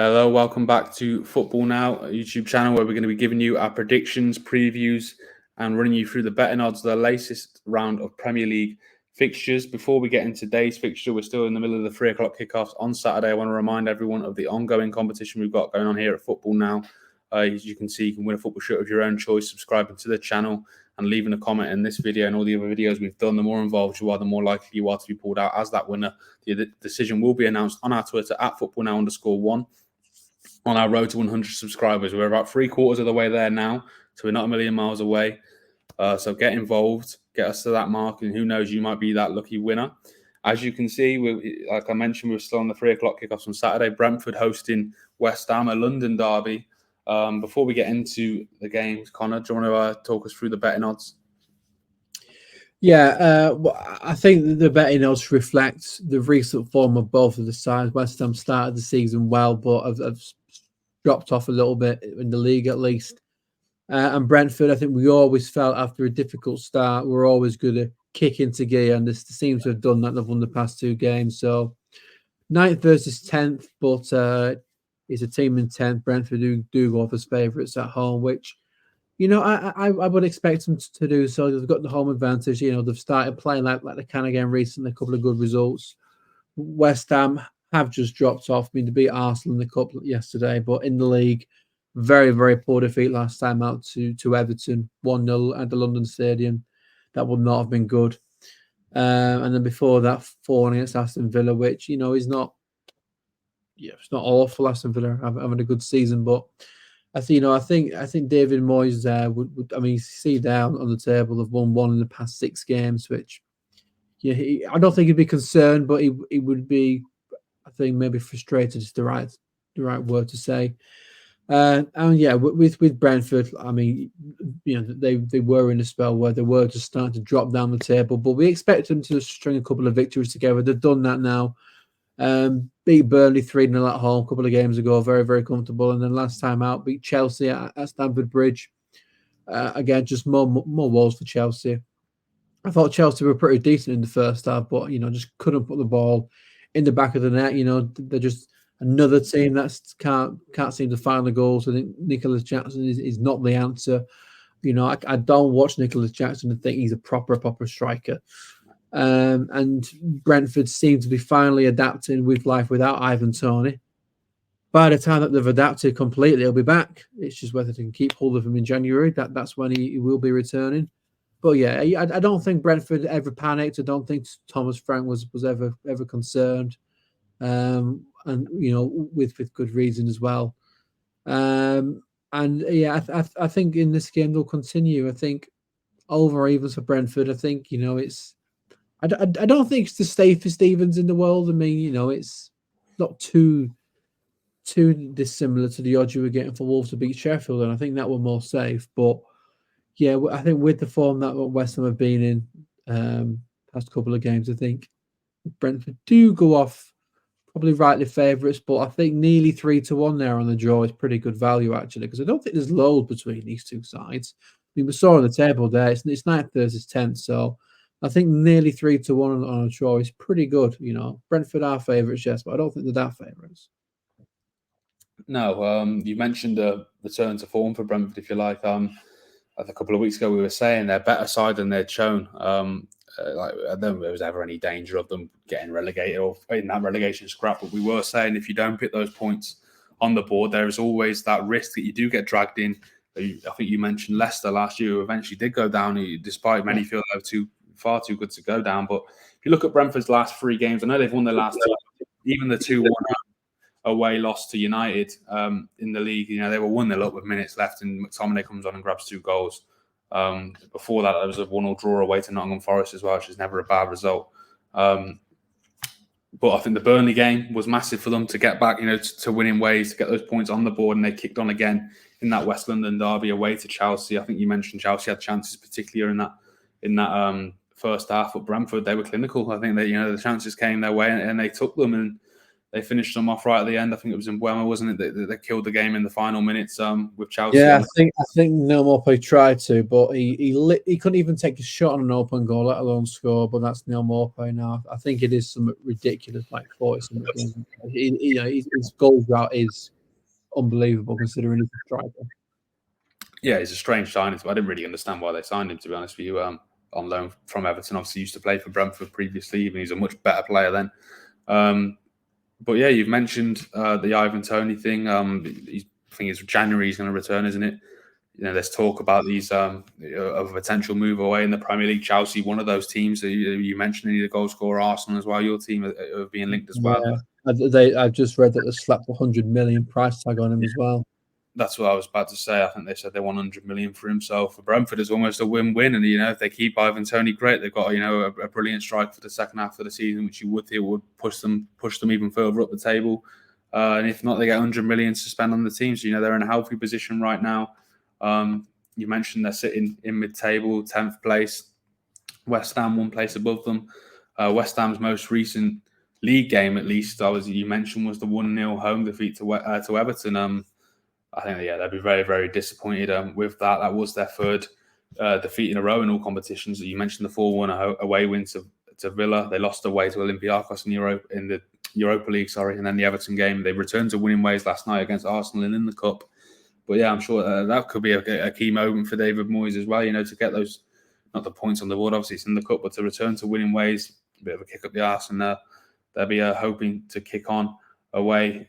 Hello, welcome back to Football Now, a YouTube channel where we're going to be giving you our predictions, previews, and running you through the betting odds, the latest round of Premier League fixtures. Before we get into today's fixture, we're still in the middle of the 3 o'clock kickoffs on Saturday. I want to remind everyone of the ongoing competition we've got going on here at Football Now. As you can see, you can win a football shirt of your own choice, subscribing to the channel and leaving a comment in this video and all the other videos we've done. The more involved you are, the more likely you are to be pulled out as that winner. The decision will be announced on our Twitter at FootballNow_1. On our road to 100 subscribers. We're about 3/4 of the way there now, so we're not a million miles away. So get involved, get us to that mark, and who knows, you might be that lucky winner. As you can see, like I mentioned, we're still on the 3 o'clock kickoffs on Saturday. Brentford hosting West Ham, a London derby. Before we get into the games, Connor, do you want to talk us through the betting odds? Yeah, I think the betting odds reflect the recent form of both of the sides. West Ham started the season well, but have dropped off a little bit in the league at least. And Brentford, I think we always felt after a difficult start, we're always going to kick into gear, and this seems to have done that. They've won the past 2 games. So 9th versus 10th, but it's a team in 10th. Brentford do go off as favourites at home, which, you know, I would expect them to do so. They've got the home advantage. You know, they've started playing like they can again recently, a couple of good results. West Ham have just dropped off. I mean, they beat Arsenal in the cup yesterday, but in the league, very, very poor defeat last time out to Everton, 1-0 at the London Stadium. That would not have been good. And then before that, 4 against Aston Villa, which, you know, is not, it's not awful. Aston Villa having a good season, but I think David Moyes would. I mean, you see down on the table, have won 1 in the past 6 games, which, yeah, I don't think he'd be concerned, but he would be, I think, maybe frustrated is the right word to say. And yeah, with Brentford, I mean, you know, they were in a spell where they were just starting to drop down the table, but we expect them to string a couple of victories together. They've done that now. Beat Burnley 3-0 at home a couple of games ago, very, very comfortable. And then last time out, beat Chelsea at Stamford Bridge. Again, just more walls for Chelsea. I thought Chelsea were pretty decent in the first half, but, you know, just couldn't put the ball in the back of the net. You know, they're just another team that can't seem to find the goals. I think Nicholas Jackson is not the answer. You know, I don't watch Nicholas Jackson and think he's a proper striker. And Brentford seem to be finally adapting with life without Ivan Toney. By the time that they've adapted completely, he'll be back. It's just whether they can keep hold of him in January. That's when he will be returning. But yeah, I don't think Brentford ever panicked. I don't think Thomas Frank was ever concerned, and, you know, with good reason as well. And yeah, I think in this game they'll continue. I think over evens for Brentford. I think, you know, it's. I don't think it's the safest evens in the world. I mean, you know, it's not too dissimilar to the odds you were getting for Wolves to beat Sheffield, and I think that were more safe. But yeah, I think with the form that West Ham have been in past couple of games, I think Brentford do go off probably rightly favourites, but I think nearly 3-1 there on the draw is pretty good value, actually, because I don't think there's loads between these two sides. I mean, we saw on the table there, it's 9th versus 10th, so I think nearly 3-1 on a draw is pretty good. You know, Brentford are favourites, yes, but I don't think they're that favourites. No, you mentioned the return to form for Brentford, if you like. A couple of weeks ago, we were saying they're better side than they'd shown. Like, I don't think there was ever any danger of them getting relegated or in that relegation scrap, but we were saying if you don't put those points on the board, there is always that risk that you do get dragged in. I think you mentioned Leicester last year, who eventually did go down, despite many feel they were far too good to go down. But if you look at Brentford's last 3 games, I know they've won their last 2, even the 2-1 away loss to United in the league. You know, they were 1-0 up with minutes left, and McTominay comes on and grabs 2 goals. Before that, there was a 1-1 draw away to Nottingham Forest as well, which is never a bad result. But I think the Burnley game was massive for them to get back, you know, to winning ways, to get those points on the board, and they kicked on again in that West London derby away to Chelsea. I think you mentioned Chelsea had chances, particularly in that first half. But Brentford, they were clinical. I think that, you know, the chances came their way and they took them. And they finished them off right at the end. I think it was in Buemo, wasn't it? They killed the game in the final minutes with Chelsea. Yeah, I think Neil Maupay tried to, but he couldn't even take a shot on an open goal, let alone score. But that's Neil Maupay now. I think it is something ridiculous, like 40-something. His goal route is unbelievable considering he's a striker. Yeah, he's a strange signing. I didn't really understand why they signed him, to be honest with you. On loan from Everton, obviously used to play for Brentford previously, even he's a much better player then. But yeah, you've mentioned the Ivan Toney thing. I think it's January he's going to return, isn't it? There's talk about these of a potential move away in the Premier League. Chelsea, one of those teams. You mentioned any of the goal scorer, Arsenal as well. Your team are being linked as well. Yeah, I've just read that they slapped a 100 million price tag on him as well. That's what I was about to say. I think they said they want 100 million for himself. For Brentford, it's almost a win-win. And if they keep Ivan Toney, great. They've got a brilliant strike for the second half of the season, which you would think would push them even further up the table. And if not, they get 100 million to spend on the team. So they're in a healthy position right now. You mentioned they're sitting in mid-table, 10th place. West Ham 1 place above them. West Ham's most recent league game, at least, you mentioned, was the 1-0 home defeat to Everton. I think, they'd be very, very disappointed with that. That was their third defeat in a row in all competitions. You mentioned the 4-1 away win to Villa. They lost away to Olympiacos in the Europa League, and then the Everton game. They returned to winning ways last night against Arsenal and in the Cup. But yeah, I'm sure that could be a key moment for David Moyes as well, to get those, not the points on the board, obviously it's in the Cup, but to return to winning ways, a bit of a kick up the arse, and they'll be hoping to kick on away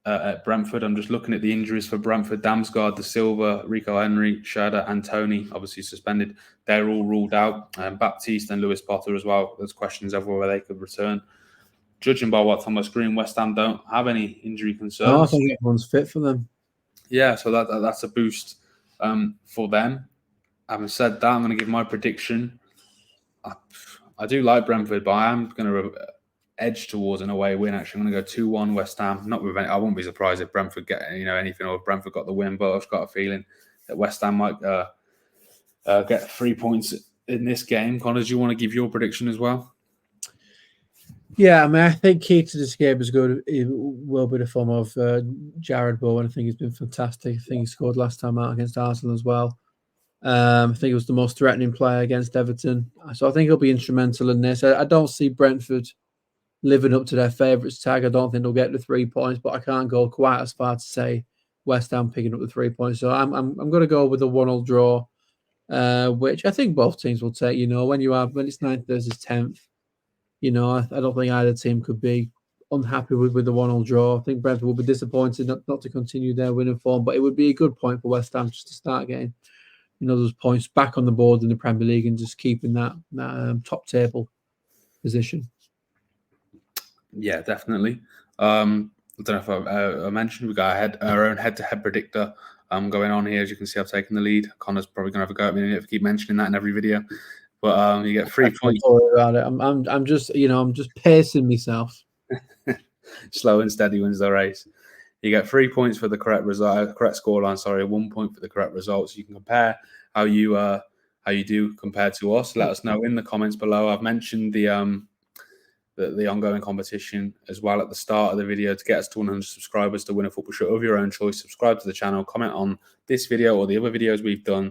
at Brentford. I'm just looking at the injuries for Brentford. Damsgaard, De Silva, Rico Henry, Schade, and Toney, obviously suspended. They're all ruled out. Baptiste and Lewis Potter as well. There's questions over whether they could return. Judging by what's on my screen, West Ham don't have any injury concerns. No, I think everyone's fit for them. Yeah, so that's a boost for them. Having said that, I'm going to give my prediction. I do like Brentford, but I am going to edge towards an away win. Actually, I'm going to go 2-1 West Ham. Not with any, I wouldn't be surprised if Brentford get anything, or if Brentford got the win. But I've got a feeling that West Ham might get 3 points in this game. Connor, do you want to give your prediction as well? Yeah, I think key to this game is good. It will be the form of Jared Bowen. I think he's been fantastic. I think he scored last time out against Arsenal as well. I think he was the most threatening player against Everton. So I think he'll be instrumental in this. I don't see Brentford living up to their favourites tag. I don't think they'll get the 3 points, but I can't go quite as far to say West Ham picking up the 3 points. So I'm going to go with a 1-1 draw, which I think both teams will take. When it's 9th versus 10th, I don't think either team could be unhappy with the 1-1 draw. I think Brentford will be disappointed not to continue their winning form, but it would be a good point for West Ham just to start getting those points back on the board in the Premier League and just keeping that top table position. Yeah, definitely. I don't know if I mentioned we got our own head-to-head predictor going on here. As you can see, I've taken the lead. Connor's probably going to have a go at me if I keep mentioning that in every video. But you get 3 points. Don't worry about it. I'm just pacing myself. Slow and steady wins the race. You get 3 points for the correct result, correct scoreline. 1 point for the correct results. You can compare how you do compared to us. Let us know in the comments below. I've mentioned the ongoing competition as well at the start of the video to get us to 100 subscribers to win a football shirt of your own choice. Subscribe to the channel, comment on this video or the other videos we've done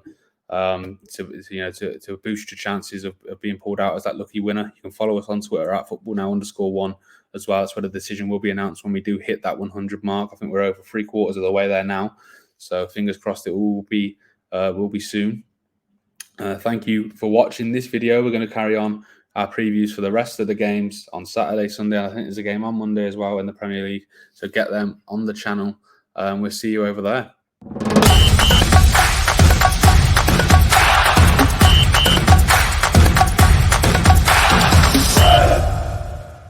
to boost your chances of being pulled out as that lucky winner. You can follow us on Twitter at footballnow_1 as well. That's where the decision will be announced when we do hit that 100 mark. I think we're over 3/4 of the way there now, so fingers crossed it will be soon. Thank you for watching this video. We're going to carry on our previews for the rest of the games on Saturday, Sunday. I think there's a game on Monday as well in the Premier League, so get them on the channel. We'll see you over there.